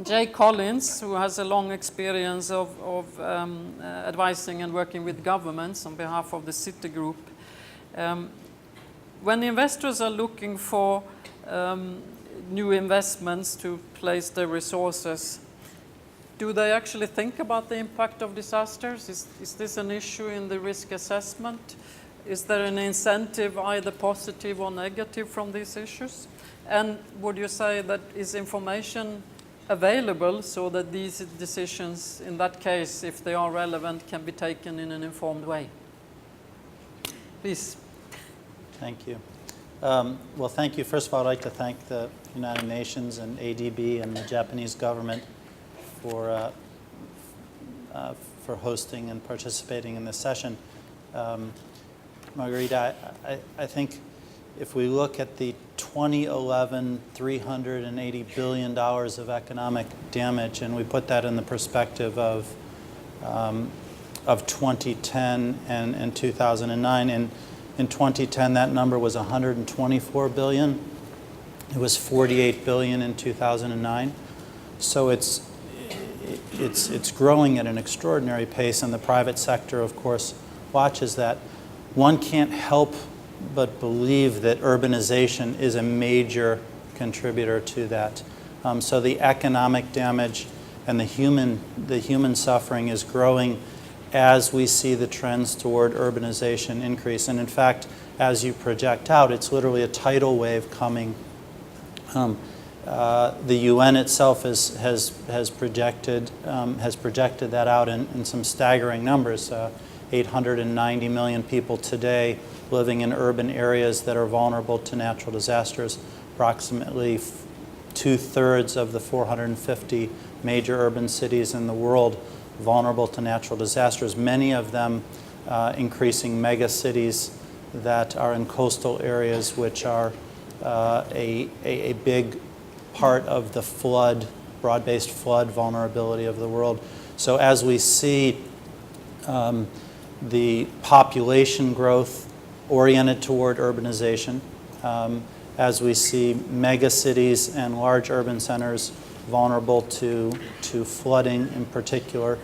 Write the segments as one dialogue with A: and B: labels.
A: Jay Collins, who has a long experience of advising and working with governments on behalf of the Citigroup. When investors are looking for new investments to place their resources, do they actually think about the impact of disasters? Is this an issue in the risk assessment? Is there an incentive, either positive or negative, from these issues? And would you say that is information available so that these decisions, in that case, if they are relevant, can be taken in an informed way? Please.
B: Thank you. Well, thank you. First of all, I'd like to thank the United Nations and ADB and the Japanese government for hosting and participating in this session. Margarita, I think if we look at the 2011 $380 billion of economic damage, and we put that in the perspective of 2010 and 2009, and in 2010 that number was 124 billion. It was 48 billion in 2009. So it's growing at an extraordinary pace, and the private sector, of course, watches that. One can't help but believe that urbanization is a major contributor to that. So the economic damage and the human suffering is growing as we see the trends toward urbanization increase. And in fact, as you project out, it's literally a tidal wave coming. The UN itself has projected that out in some staggering numbers. 890 million people today living in urban areas that are vulnerable to natural disasters. Approximately 2/3 of the 450 major urban cities in the world vulnerable to natural disasters, many of them increasing mega cities that are in coastal areas, which are a big part of the flood, broad-based flood vulnerability of the world. So as we see the population growth oriented toward urbanization, as we see mega cities and large urban centers vulnerable to flooding in particular,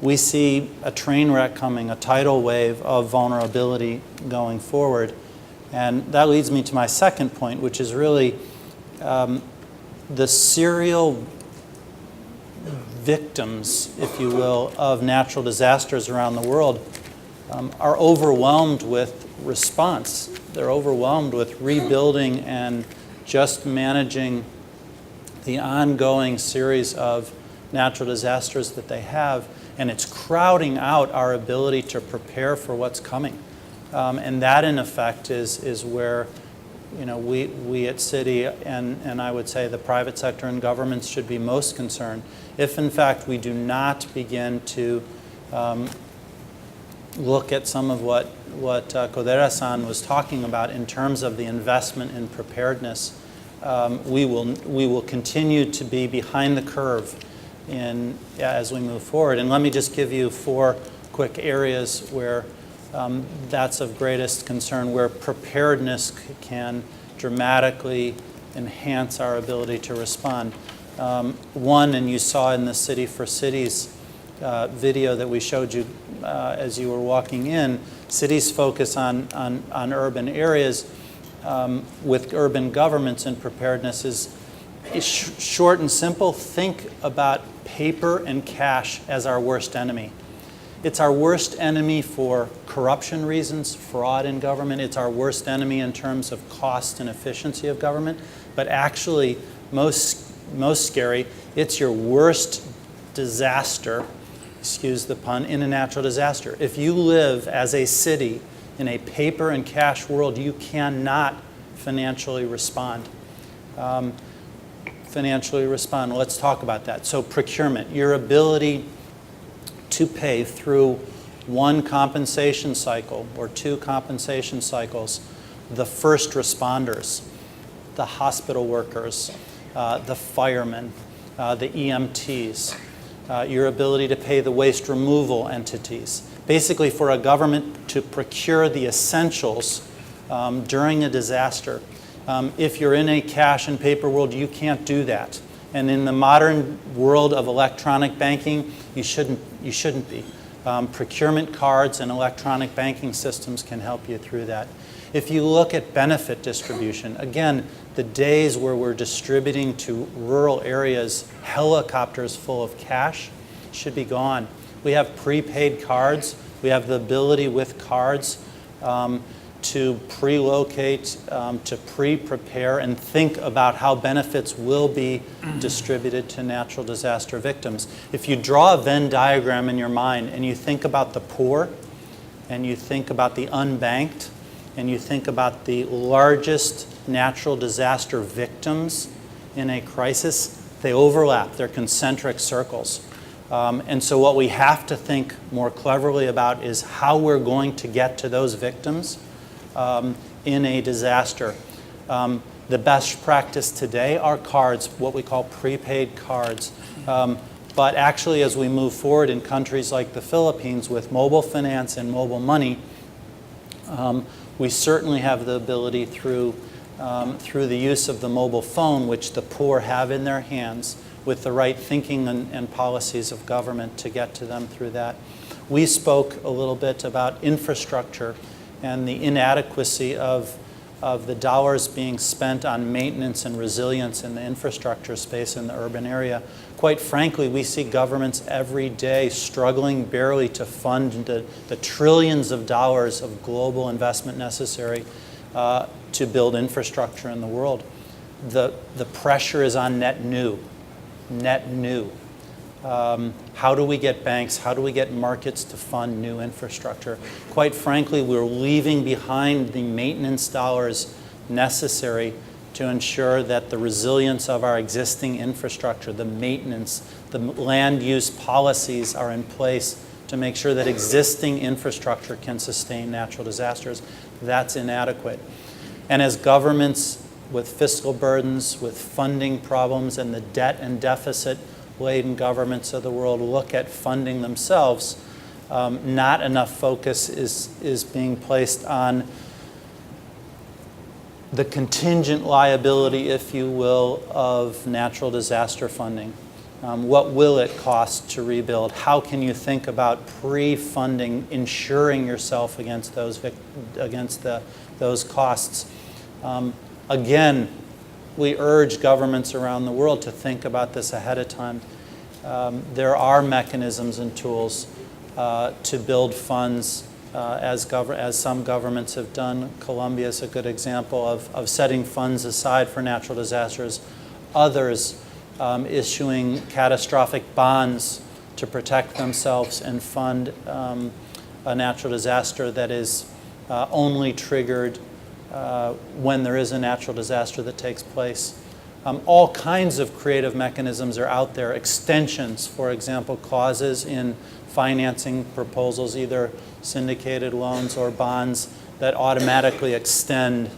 B: we see a train wreck coming, a tidal wave of vulnerability going forward. And that leads me to my second point, which is really the serial victims, if you will, of natural disasters around the world are overwhelmed with response. They're overwhelmed with rebuilding and just managing the ongoing series of natural disasters that they have, and it's crowding out our ability to prepare for what's coming. And that, in effect, is where we at Citi and I would say the private sector and governments should be most concerned. If, in fact, we do not begin to look at some of what Kodera-san was talking about in terms of the investment in preparedness, we will continue to be behind the curve as we move forward. And let me just give you 4 quick areas where that's of greatest concern, where preparedness can dramatically enhance our ability to respond. One, and you saw in the City for Cities video that we showed you as you were walking in, cities focus on urban areas with urban governments, and preparedness is short and simple. Think about paper and cash as our worst enemy. It's our worst enemy for corruption reasons, fraud in government. It's our worst enemy in terms of cost and efficiency of government. But actually, most scary, it's your worst disaster, excuse the pun, in a natural disaster. If you live as a city in a paper and cash world, you cannot financially respond. Let's talk about that. So procurement, your ability to pay through one compensation cycle or 2 compensation cycles the first responders, the hospital workers, the firemen, the EMTs, your ability to pay the waste removal entities. Basically, for a government to procure the essentials during a disaster. If you're in a cash and paper world, you can't do that. And in the modern world of electronic banking, you shouldn't be. Procurement cards and electronic banking systems can help you through that. If you look at benefit distribution, again, the days where we're distributing to rural areas helicopters full of cash should be gone. We have prepaid cards. We have the ability with cards to pre-locate, to pre-prepare and think about how benefits will be distributed to natural disaster victims. If you draw a Venn diagram in your mind and you think about the poor and you think about the unbanked and you think about the largest natural disaster victims in a crisis, they overlap. They're concentric circles. And so what we have to think more cleverly about is how we're going to get to those victims in a disaster. The best practice today are cards, what we call prepaid cards. But actually, as we move forward in countries like the Philippines with mobile finance and mobile money, we certainly have the ability through the use of the mobile phone, which the poor have in their hands, with the right thinking and policies of government to get to them through that. We spoke a little bit about infrastructure and the inadequacy of the dollars being spent on maintenance and resilience in the infrastructure space in the urban area. Quite frankly, we see governments every day struggling barely to fund the trillions of dollars of global investment necessary to build infrastructure in the world. The pressure is on net new. How do we get banks, how do we get markets to fund new infrastructure? Quite frankly, we're leaving behind the maintenance dollars necessary to ensure that the resilience of our existing infrastructure, the maintenance, the land use policies are in place to make sure that existing infrastructure can sustain natural disasters. That's inadequate. And as governments with fiscal burdens, with funding problems, and the debt and deficit-laden governments of the world look at funding themselves, not enough focus is being placed on the contingent liability, if you will, of natural disaster funding. What will it cost to rebuild? How can you think about pre-funding, insuring yourself against those costs? Again, we urge governments around the world to think about this ahead of time. There are mechanisms and tools to build funds, as some governments have done. Colombia is a good example of setting funds aside for natural disasters. Others issuing catastrophic bonds to protect themselves and fund a natural disaster that is only triggered when there is a natural disaster that takes place. All kinds of creative mechanisms are out there. Extensions, for example, clauses in financing proposals, either syndicated loans or bonds, that automatically extend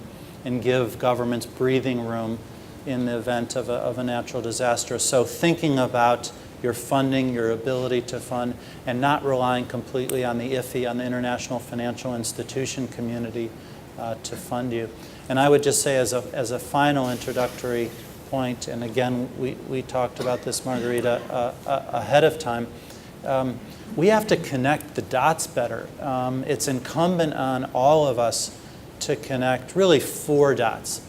B: and give governments breathing room in the event of a natural disaster. So thinking about your funding, your ability to fund, and not relying completely on the IFI, on the international financial institution community to fund you. And I would just say as a final introductory point, and again, we talked about this, Margarita, ahead of time, we have to connect the dots better. It's incumbent on all of us to connect really 4 dots.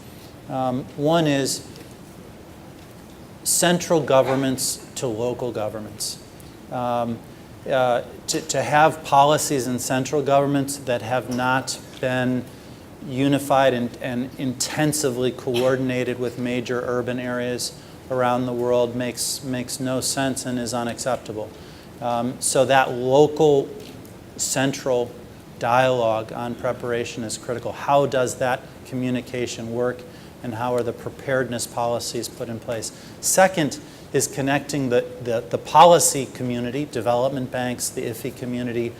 B: One is central governments to local governments. To have policies in central governments that have not been unified and intensively coordinated with major urban areas around the world makes no sense and is unacceptable. So that local central dialogue on preparation is critical. How does that communication work, and how are the preparedness policies put in place? Second is connecting the policy community, development banks, the IFI community,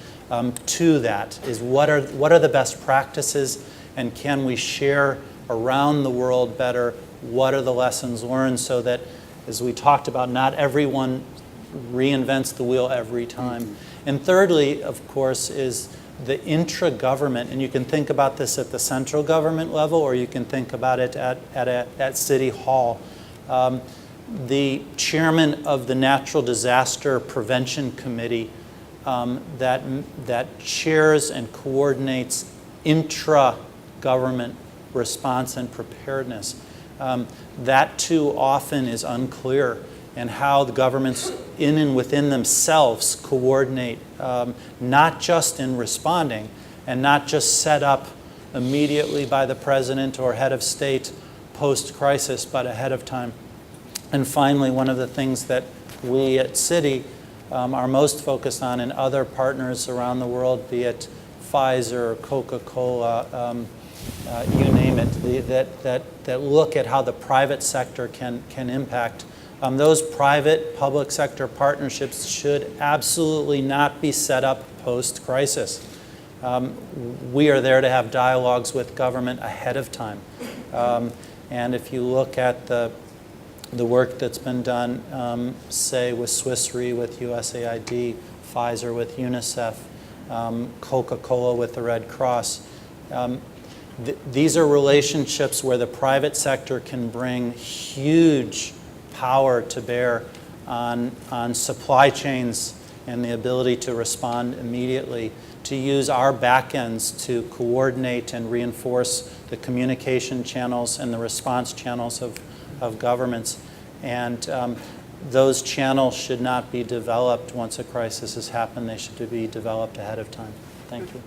B: to that. Is what are the best practices, and can we share around the world better what are the lessons learned, so that, as we talked about, not everyone reinvents the wheel every time. And thirdly, of course, is the intra-government, and you can think about this at the central government level, or you can think about it at City Hall. the chairman of the Natural Disaster Prevention Committee that chairs and coordinates intra-government response and preparedness. That too often is unclear, and how the governments in and within themselves coordinate, not just in responding and not just set up immediately by the president or head of state post-crisis, but ahead of time. And finally, one of the things that we at Citi are most focused on, and other partners around the world, be it Pfizer, Coca-Cola, you name it, that look at how the private sector can impact. Those private-public sector partnerships should absolutely not be set up post-crisis. We are there to have dialogues with government ahead of time. And if you look at the work that's been done, say with Swiss Re, with USAID, Pfizer with UNICEF, Coca-Cola with the Red Cross, these are relationships where the private sector can bring huge power to bear on supply chains and the ability to respond immediately, to use our back ends to coordinate and reinforce the communication channels and the response channels of governments. And those channels should not be developed once a crisis has happened. They should be developed ahead of time. Thank you.